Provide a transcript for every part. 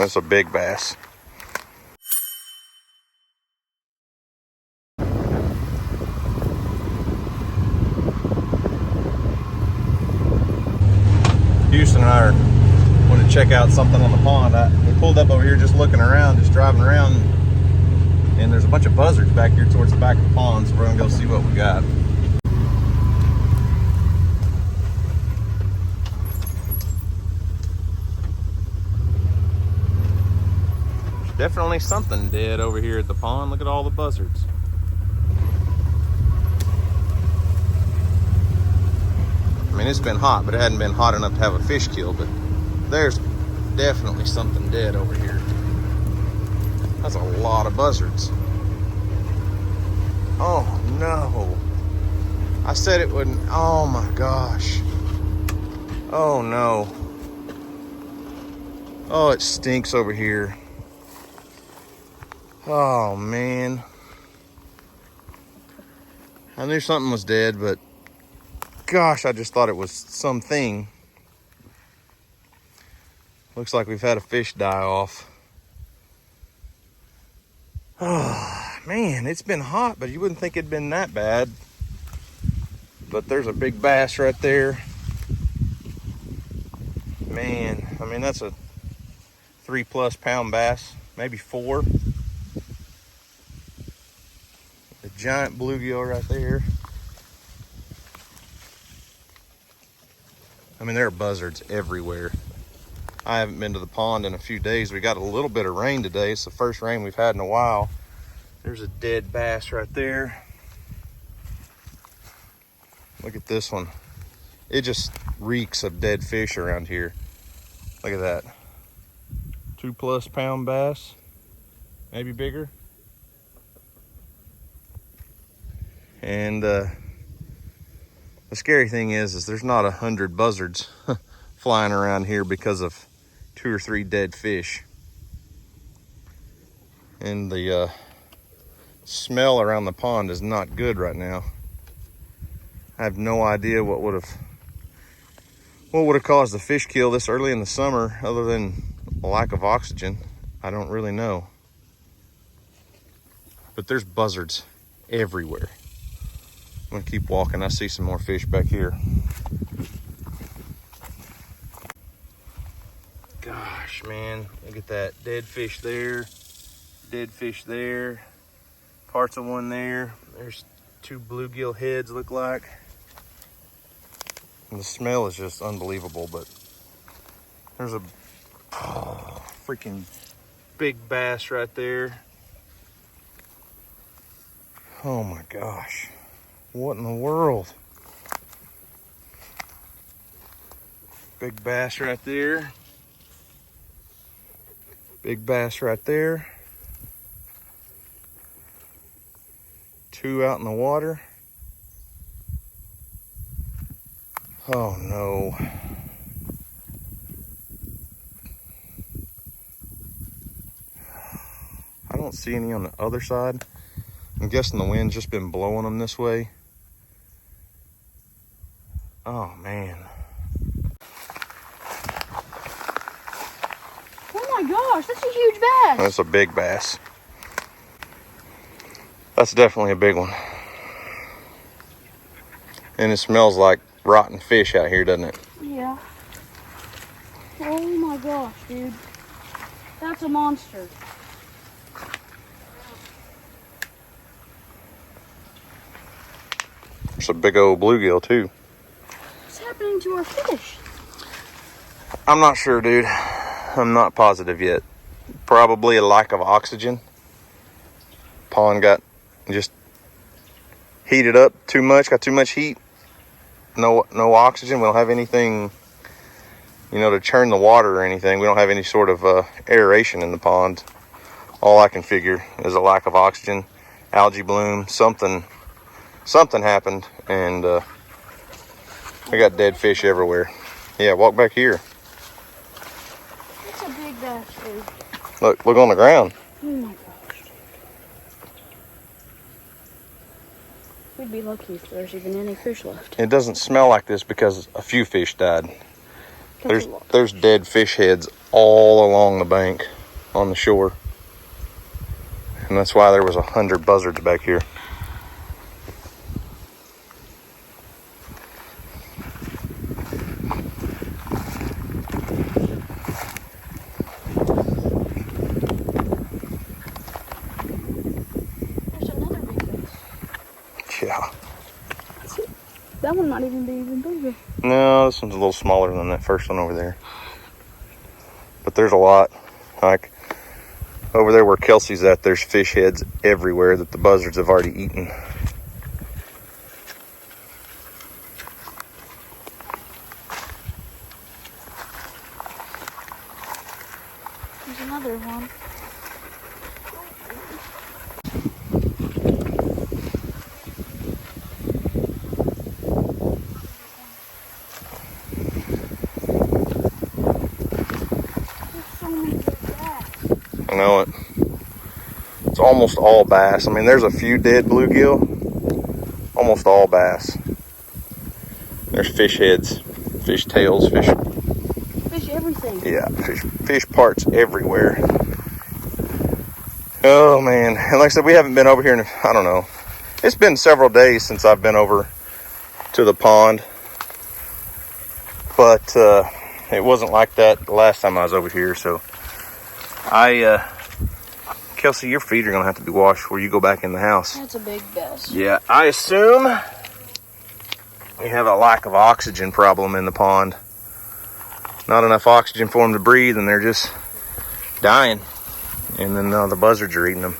That's a big bass. Houston and I are going to check out something on the pond. We pulled up over here just looking around, just driving around, and there's a bunch of buzzards back here towards the back of the pond, so we're going to go see what we got. There's definitely something dead over here at the pond. Look at all the buzzards. I mean, it's been hot, but it hadn't been hot enough to have a fish kill, but there's definitely something dead over here. That's a lot of buzzards. Oh no. I said it wouldn't. Oh my gosh. Oh no. Oh, it stinks over here. Oh man. I knew something was dead, but gosh, I just thought it was something. Looks like we've had a fish die off. Oh, man, it's been hot, but you wouldn't think it'd been that bad. But there's a big bass right there. Man, I mean, that's a 3+ pound bass, maybe 4. A giant bluegill right there. I mean, there are buzzards everywhere. I haven't been to the pond in a few days. We got a little bit of rain today. It's the first rain we've had in a while. There's a dead bass right there. Look at this one. It just reeks of dead fish around here. Look at that. 2+ pound bass, maybe bigger. And the scary thing is there's not 100 buzzards flying around here because of 2 or 3 dead fish. And the smell around the pond is not good right now. I have no idea what would have caused the fish kill this early in the summer, other than a lack of oxygen. I don't really know. But there's buzzards everywhere. I'm gonna keep walking. I see some more fish back here. Gosh, man, look at that. Dead fish there, dead fish there, parts of one there. There's 2 bluegill heads, look like. And the smell is just unbelievable, but there's a freaking big bass right there. Oh my gosh. What in the world? Big bass right there. Big bass right there. 2 out in the water. Oh no. I don't see any on the other side. I'm guessing the wind's just been blowing them this way. Oh man. Oh my gosh, that's a huge bass. That's a big bass. That's definitely a big one. And it smells like rotten fish out here, doesn't it? Yeah. Oh my gosh, dude. That's a monster. It's a big old bluegill too. What's happening to our fish? I'm not sure, dude. I'm not positive yet. Probably a lack of oxygen. Pond got just heated up too much, got too much heat. No oxygen. We don't have anything, to churn the water or anything. We don't have any sort of aeration in the pond. All I can figure is a lack of oxygen, algae bloom, something happened, and we got dead fish everywhere. Yeah, walk back here. That's a big bass, dude. Look on the ground. Oh my gosh. We'd be lucky if there's even any fish left. It doesn't smell like this because a few fish died. There's dead fish heads all along the bank on the shore. And that's why there was 100 buzzards back here. There's another big fish. Yeah. That one might even be even bigger. No, this one's a little smaller than that first one over there. But there's a lot. Like over there where Kelsey's at, there's fish heads everywhere that the buzzards have already eaten. There's another one. I know it. It's almost all bass. I mean, there's a few dead bluegill. Almost all bass. There's fish heads, fish tails, fish Everything. Yeah, fish parts everywhere. Oh man, and like I said, we haven't been over here in, I don't know. It's been several days since I've been over to the pond. But it wasn't like that the last time I was over here, so Kelsey, your feet are gonna have to be washed before you go back in the house. That's a big bass. Yeah, I assume we have a lack of oxygen problem in the pond. Not enough oxygen for them to breathe, and they're just dying. And then the buzzards are eating them.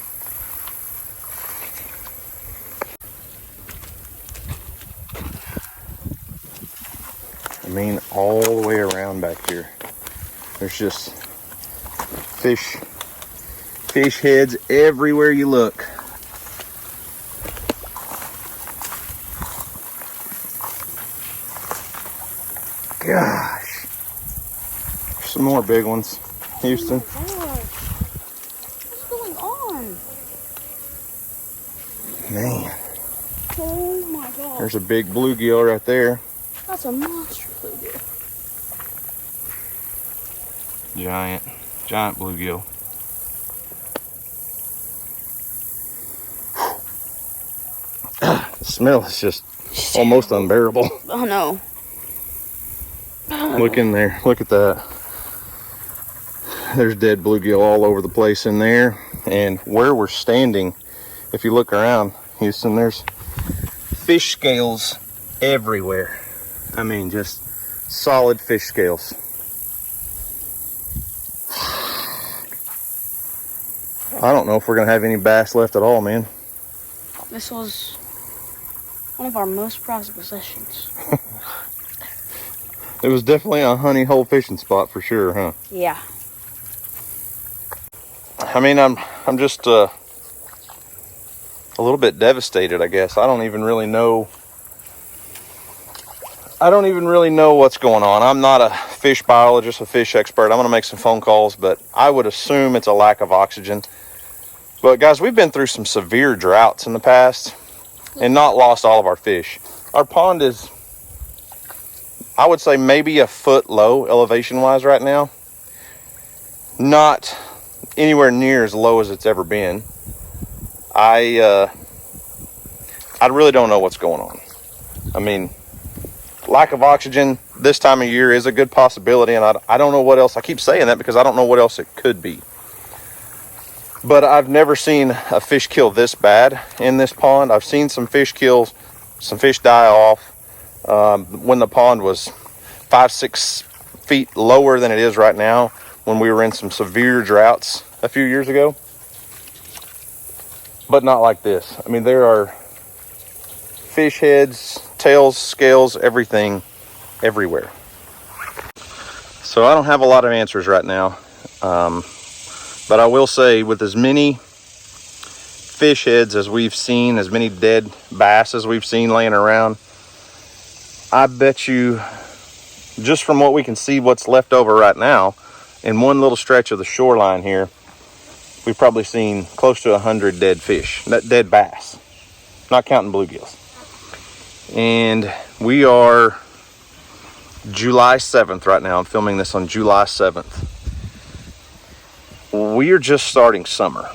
I mean, all the way around back here, there's just fish heads everywhere you look. Gosh. Some more big ones, Houston. Oh my gosh. What's going on? Man. Oh my gosh. There's a big bluegill right there. That's a monster bluegill. Giant bluegill. The smell is just almost unbearable. Oh no. Look in there. Look at that. There's dead bluegill all over the place in there. And where we're standing, if you look around, Houston, there's fish scales everywhere. I mean, just solid fish scales. I don't know if we're going to have any bass left at all, man. This was one of our most prized possessions. It was definitely a honey hole fishing spot for sure, huh? Yeah. I mean, I'm just a little bit devastated, I guess. I don't even really know what's going on. I'm not a fish biologist, a fish expert. I'm going to make some phone calls, but I would assume it's a lack of oxygen. But guys, we've been through some severe droughts in the past and not lost all of our fish. Our pond is, I would say, maybe a foot low elevation-wise right now. Not anywhere near as low as it's ever been. I really don't know what's going on. I mean, lack of oxygen this time of year is a good possibility, and I don't know what else. I keep saying that because I don't know what else it could be. But I've never seen a fish kill this bad in this pond. I've seen some fish kills, some fish die off when the pond was 5-6 feet lower than it is right now, when we were in some severe droughts a few years ago. But not like this. I mean, there are fish heads, tails, scales, everything, everywhere. So I don't have a lot of answers right now. But I will say, with as many fish heads as we've seen, as many dead bass as we've seen laying around, I bet you, just from what we can see, what's left over right now, in one little stretch of the shoreline here, we've probably seen close to 100 dead fish, dead bass, not counting bluegills. And we are July 7th right now. I'm filming this on July 7th. We are just starting summer.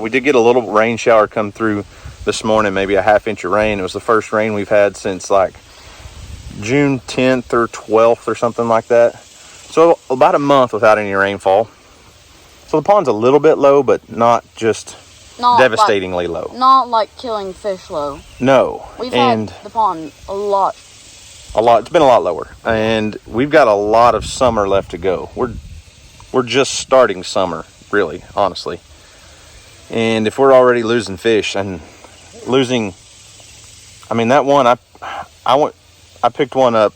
We did get a little rain shower come through this morning, maybe a half-inch of rain. It was the first rain we've had since like June 10th or 12th or something like that. So about a month without any rainfall. So the pond's a little bit low, but not just devastatingly low. Not like killing fish low. No. We've had the pond a lot. It's been a lot lower. And we've got a lot of summer left to go. We're just starting summer, really, honestly. And if we're already losing fish and losing, I mean, that one, I picked one up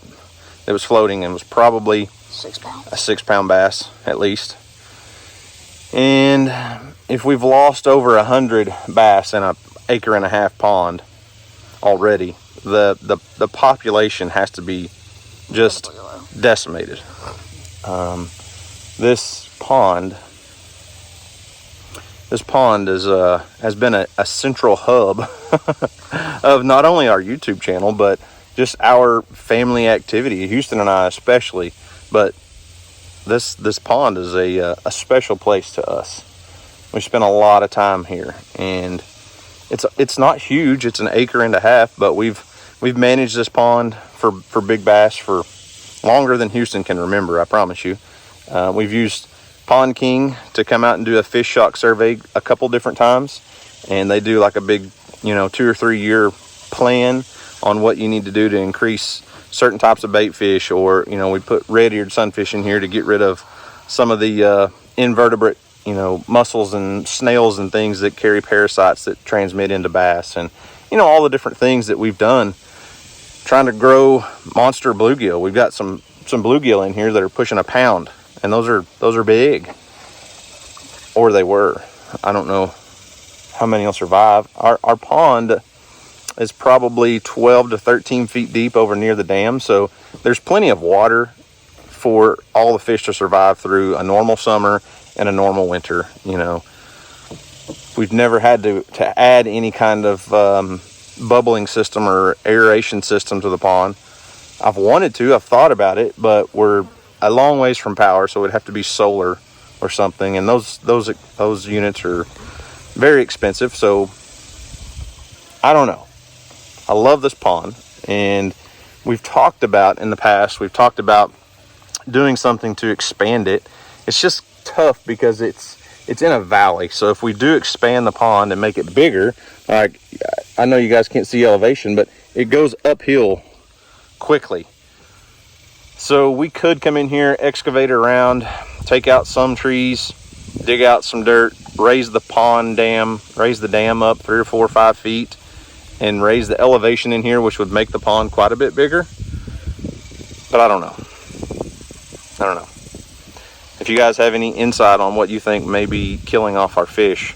that was floating and was probably 6 pounds. A 6 pound bass at least. And if we've lost over 100 bass in an 1.5 acre pond already, the population has to be just decimated. This pond has been a central hub of not only our YouTube channel, but just our family activity, Houston and I especially. But this pond is a special place to us. We spend a lot of time here, and it's not huge. It's an 1.5 acres, but we've managed this pond for big bass for longer than Houston can remember. I promise you. We've used Pond King to come out and do a fish shock survey a couple different times, and they do like a big 2 or 3 year plan on what you need to do to increase certain types of bait fish, or we put red-eared sunfish in here to get rid of some of the invertebrate mussels and snails and things that carry parasites that transmit into bass, and all the different things that we've done trying to grow monster bluegill. We've got some bluegill in here that are pushing 1 pound. And those are big, or they were. I don't know how many will survive. Our pond is probably 12 to 13 feet deep over near the dam, so there's plenty of water for all the fish to survive through a normal summer and a normal winter. We've never had to add any kind of bubbling system or aeration system to the pond. I've wanted to. I've thought about it, but we're a long ways from power, so it'd have to be solar or something, and those units are very expensive. So I don't know. I love this pond, and we've talked about in the past, doing something to expand it. It's just tough because it's in a valley. So if we do expand the pond and make it bigger, like, I know you guys can't see elevation, but it goes uphill quickly. So we could come in here, excavate around, take out some trees, dig out some dirt, raise the dam up 3 or 4 or 5 feet, and raise the elevation in here, which would make the pond quite a bit bigger. But I don't know. If you guys have any insight on what you think may be killing off our fish,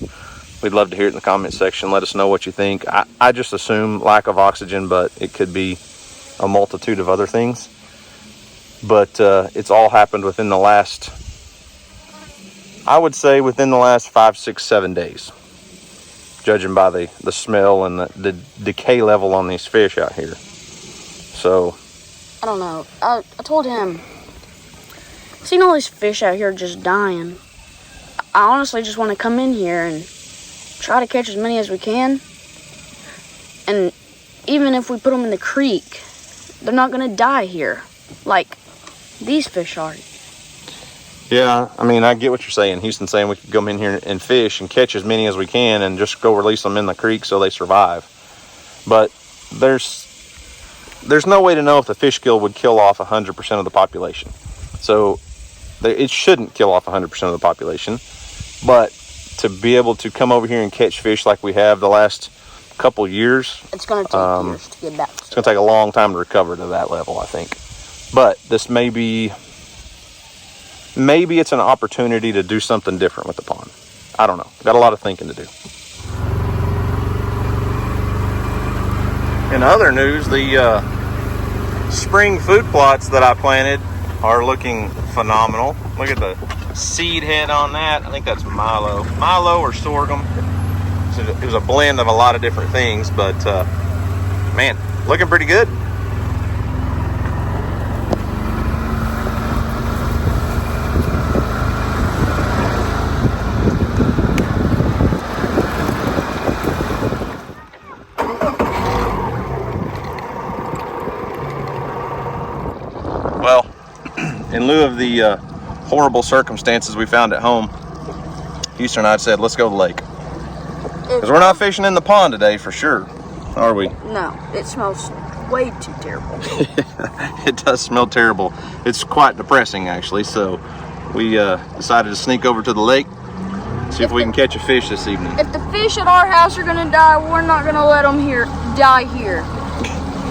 we'd love to hear it in the comment section. Let us know what you think. I just assume lack of oxygen, but it could be a multitude of other things. But it's all happened within the last, I would say, within the last 5, 6, 7 days, judging by the smell and the decay level on these fish out here. So I don't know. I told him, seeing all these fish out here just dying, I honestly just want to come in here and try to catch as many as we can. And even if we put them in the creek, they're not going to die here like these fish are. Yeah, I mean, I get what you're saying. Houston's saying we could come in here and fish and catch as many as we can and just go release them in the creek so they survive. But there's no way to know if the fish kill would kill off 100% of the population. So it shouldn't kill off 100% of the population. But to be able to come over here and catch fish like we have the last couple years, it's going to take years to get back. It's going to take a long time to recover to that level, I think. But this maybe it's an opportunity to do something different with the pond. I don't know. Got a lot of thinking to do. In other news, the spring food plots that I planted are looking phenomenal. Look at the seed head on that. I think that's milo or sorghum. So it was a blend of a lot of different things, but man, looking pretty good. in lieu of the horrible circumstances we found at home, Houston and I said, let's go to the lake. Because we're not fishing in the pond today for sure, are we? No, it smells way too terrible. It does smell terrible. It's quite depressing, actually. So we decided to sneak over to the lake, see if we can catch a fish this evening. If the fish at our house are gonna die, we're not gonna let them die here.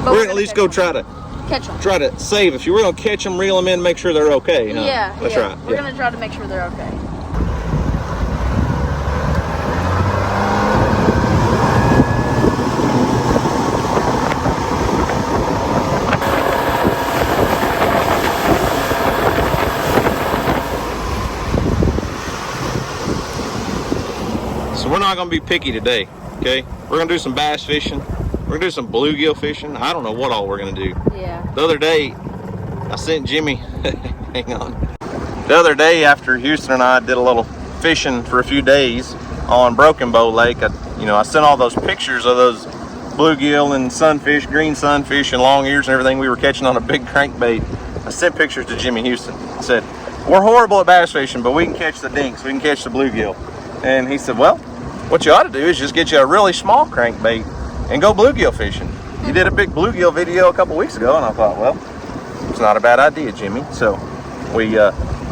We're gonna at least go try to catch them. Try to save. If you were gonna catch them, reel them in, make sure they're okay. Huh? Yeah, that's right. We're gonna try to make sure they're okay. So we're not gonna be picky today, okay? We're gonna do some bass fishing. We're gonna do some bluegill fishing. I don't know what all we're gonna do. Yeah. The other day, I sent Jimmy, hang on. The other day after Houston and I did a little fishing for a few days on Broken Bow Lake, I sent all those pictures of those bluegill and sunfish, green sunfish and long ears and everything we were catching on a big crankbait. I sent pictures to Jimmy Houston. I said, we're horrible at bass fishing, but we can catch the dinks, we can catch the bluegill. And he said, well, what you ought to do is just get you a really small crankbait and go bluegill fishing. You did a big bluegill video a couple weeks ago, and I thought, well, it's not a bad idea, Jimmy. So we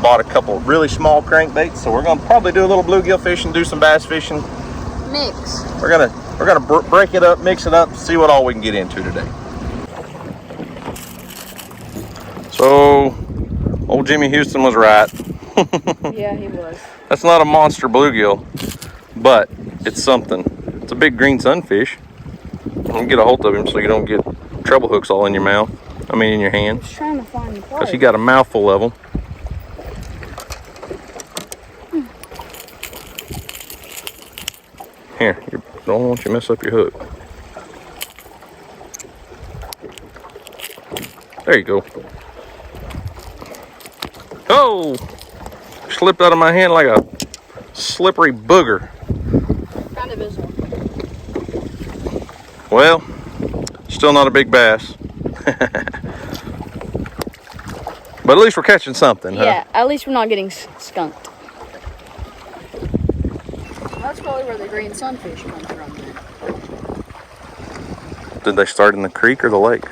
bought a couple really small crankbaits. So we're gonna probably do a little bluegill fishing, do some bass fishing. Mix. We're gonna break it up, mix it up, see what all we can get into today. So old Jimmy Houston was right. Yeah, he was. That's not a monster bluegill, but it's something. It's a big green sunfish. You get a hold of him so you don't get treble hooks all in your mouth. In your hand. I was trying to find the Because he got a mouthful of them. Here, don't want you to mess up your hook. There you go. Oh! Slipped out of my hand like a slippery booger. Kind of is. Well, still not a big bass. But at least we're catching something, huh? Yeah, at least we're not getting skunked. That's probably where the green sunfish come from. Did they start in the creek or the lake?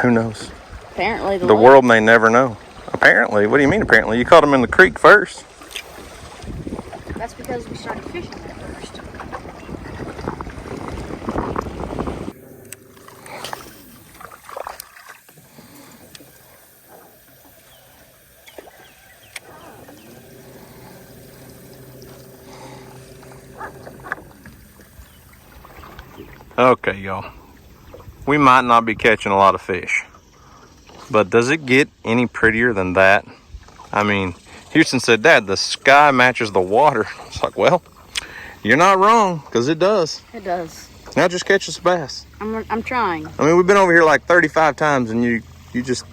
Who knows? Apparently the world may never know. Apparently? What do you mean apparently? You caught them in the creek first. That's because we started fishing there first. Okay, y'all. We might not be catching a lot of fish, but does it get any prettier than that? Houston said, Dad, the sky matches the water. It's like, well, you're not wrong, because it does. It does. Now just catch us a bass. I'm trying. We've been over here like 35 times, and you just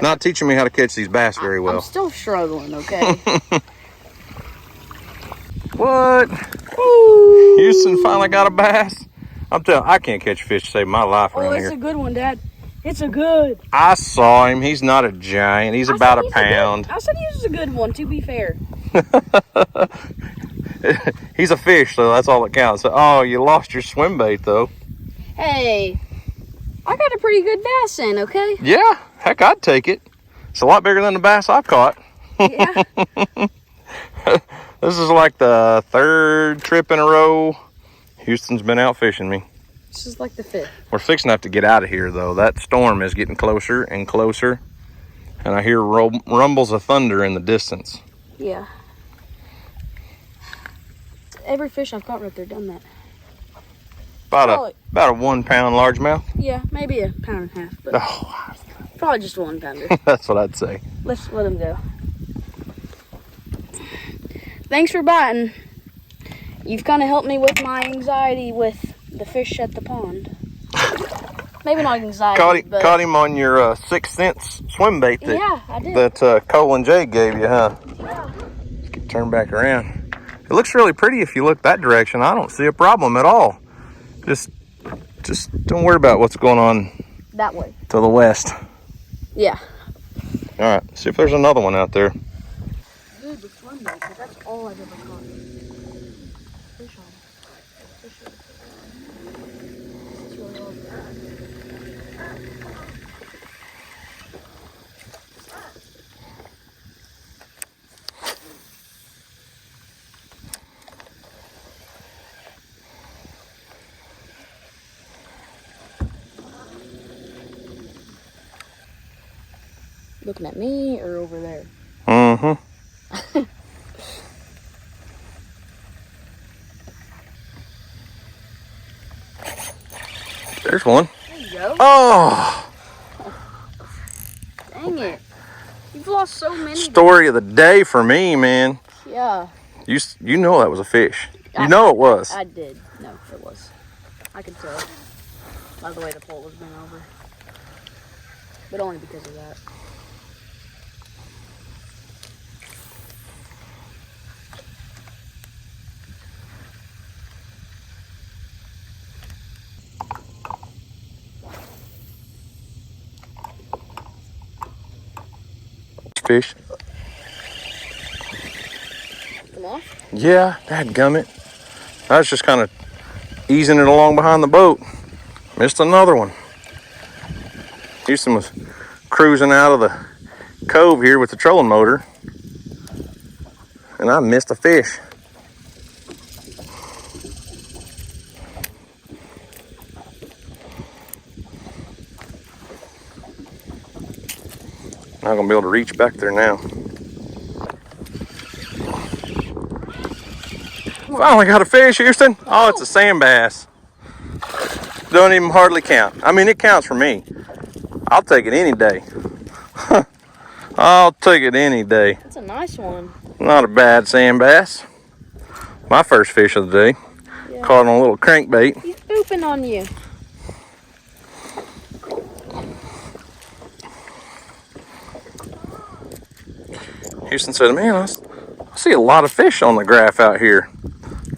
not teaching me how to catch these bass very well. I'm still struggling, okay? What? Ooh. Houston finally got a bass. I'm telling you, I can't catch a fish to save my life around here. Oh, it's a good one, Dad. It's a good. I saw him. He's not a giant. He's about a pound. I said he was a good one, to be fair. He's a fish, so that's all that counts. Oh, you lost your swim bait, though. Hey, I got a pretty good bass in, okay? Yeah, heck, I'd take it. It's a lot bigger than the bass I've caught. Yeah. This is like the third trip in a row Houston's been out fishing me. This is like the fifth. We're fixing to have to get out of here, though. That storm is getting closer and closer. And I hear rumbles of thunder in the distance. Yeah. Every fish I've caught right there done that. About a 1 pound largemouth? Yeah, maybe a pound and a half. But probably just a 1 pounder. That's what I'd say. Let's let him go. Thanks for biting. You've kind of helped me with my anxiety with the fish at the pond. Maybe not anxiety, Caught him on your 6th Sense swim bait that, yeah, I did. That Cole and Jay gave you, huh? Yeah. Turn back around. It looks really pretty if you look that direction. I don't see a problem at all. Just don't worry about what's going on that way to the west. Yeah. All right, see if there's another one out there. Dude, the swim bait, but that's all I've ever caught. Fish on. Fish on. That's really all I've got. Looking at me or over there? Mm-hmm. There's one. There you go. Oh! Dang it. You've lost so many. Story of the day for me, man. Yeah. You know that was a fish. You know it was. I did. No, it was. I could tell by the way the pole was bent over. But only because of that. Fish. Come off? Yeah, dadgummit. I was just kind of easing it along behind the boat. Missed another one. Houston was cruising out of the cove here with the trolling motor, and I missed a fish. Not gonna be able to reach back there now. Finally got a fish, Houston. Oh, it's a sand bass. Don't even hardly count. I mean, it counts for me. I'll take it any day. I'll take it any day. That's a nice one. Not a bad sand bass. My first fish of the day. Yeah. Caught on a little crankbait. He's pooping on you. Houston said, man, I see a lot of fish on the graph out here.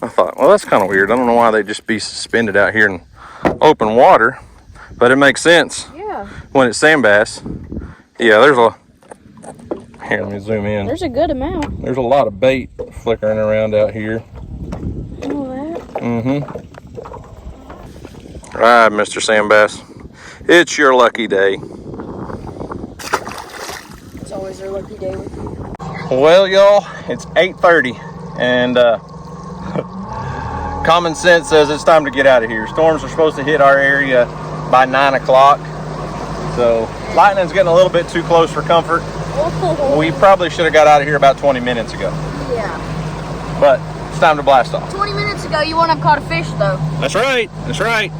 I thought, well, that's kind of weird. I don't know why they just be suspended out here in open water, but it makes sense. Yeah. When it's sand bass. Yeah, there's a, here, let me zoom in. There's a good amount. There's a lot of bait flickering around out here. All that. Mm-hmm. All right, Mr. Sand Bass. It's your lucky day. It's always their lucky day with you. Well, y'all, it's 8:30, and common sense says it's time to get out of here. Storms are supposed to hit our area by 9 o'clock, so lightning's getting a little bit too close for comfort. We probably should have got out of here about 20 minutes ago. Yeah. But it's time to blast off. 20 minutes ago, you wouldn't have caught a fish, though. That's right. That's right.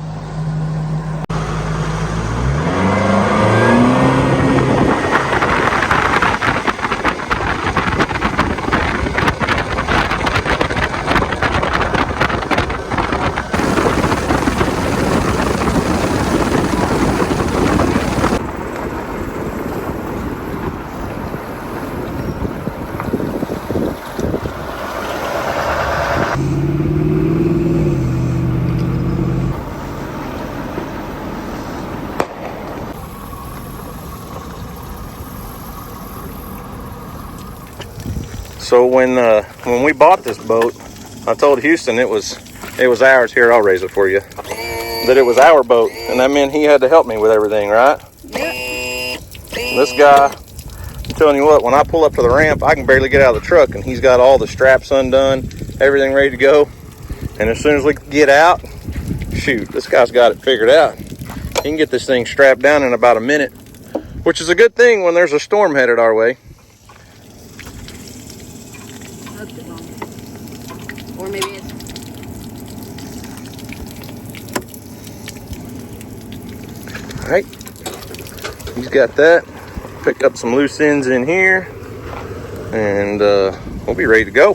So when we bought this boat, I told Houston it was ours. Here, I'll raise it for you. That it was our boat, and that meant he had to help me with everything, right? Yeah. This guy, I'm telling you what, when I pull up to the ramp, I can barely get out of the truck, and he's got all the straps undone, everything ready to go. And as soon as we get out, shoot, this guy's got it figured out. He can get this thing strapped down in about a minute, which is a good thing when there's a storm headed our way. Or maybe it's... All right, he's got that. Pick up some loose ends in here, and we'll be ready to go.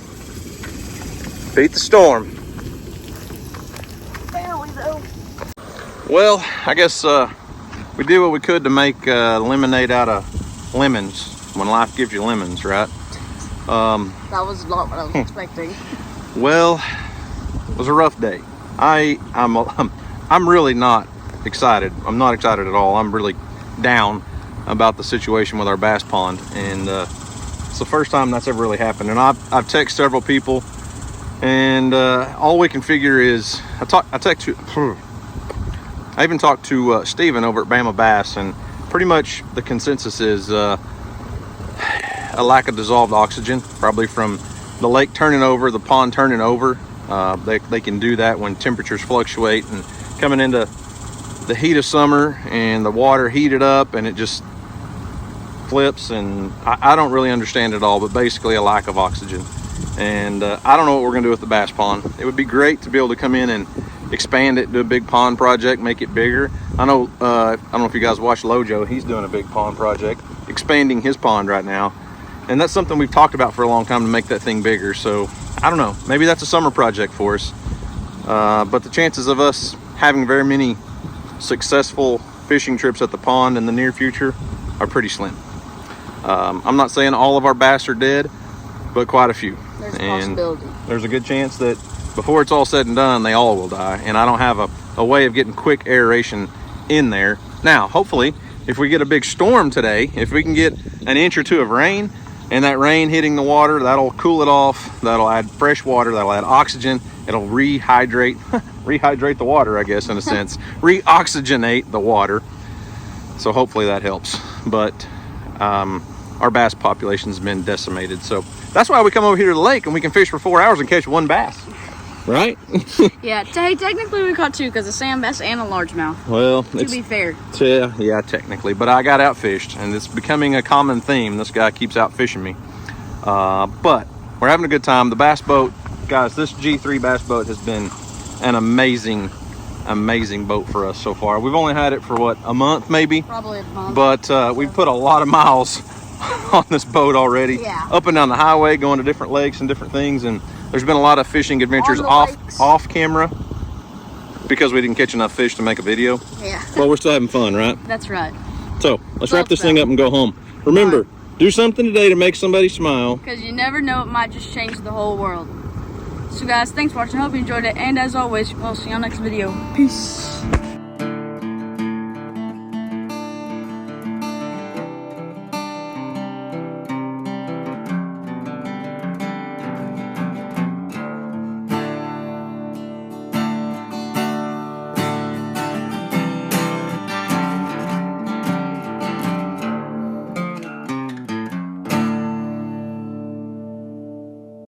Beat the storm. Barely, though. Well, I guess we did what we could to make lemonade out of lemons when life gives you lemons, right? That was not what I was expecting. Well, it was a rough day. I'm really not excited. I'm not excited at all. I'm really down. about the situation with our bass pond, and it's the first time that's ever really happened. And I've texted several people, and all we can figure is I even talked to Steven over at Bama Bass, and pretty much the consensus is a lack of dissolved oxygen, probably from the lake turning over, the pond turning over. They can do that when temperatures fluctuate, and coming into the heat of summer and the water heated up and it just flips, and I don't really understand it all, but basically a lack of oxygen. And I don't know what we're gonna do with the bass pond. It would be great to be able to come in and expand it, do a big pond project, make it bigger. I don't know if you guys watch Lojo. He's doing a big pond project, expanding his pond right now, and that's something we've talked about for a long time, to make that thing bigger. So I don't know, maybe that's a summer project for us, but the chances of us having very many successful fishing trips at the pond in the near future are pretty slim. I'm not saying all of our bass are dead, but quite a few. There's a possibility. There's a good chance that before it's all said and done, they all will die, and I don't have a way of getting quick aeration in there. Now, hopefully, if we get a big storm today, if we can get an inch or two of rain, and that rain hitting the water, that'll cool it off, that'll add fresh water, that'll add oxygen, it'll rehydrate the water, I guess, in a sense, reoxygenate the water. So hopefully that helps. But our bass population's been decimated, so that's why we come over here to the lake and we can fish for 4 hours and catch one bass, right? Yeah, technically we caught two, because a sand bass and a largemouth. Well, to be fair. Yeah, technically, but I got outfished, and it's becoming a common theme. This guy keeps out fishing me, but we're having a good time. The bass boat, guys, this G3 bass boat has been an amazing boat for us so far. We've only had it for what, a month maybe? Probably a month. But we've put a lot of miles on this boat already. Yeah. Up and down the highway, going to different lakes and different things, and there's been a lot of fishing adventures off camera because we didn't catch enough fish to make a video. Yeah. Well, we're still having fun, right? That's right. So let's wrap this thing up and go home. Remember, do something today to make somebody smile, because you never know, it might just change the whole world. So guys, thanks for watching. I hope you enjoyed it, and as always, we'll see you on the next video. Peace.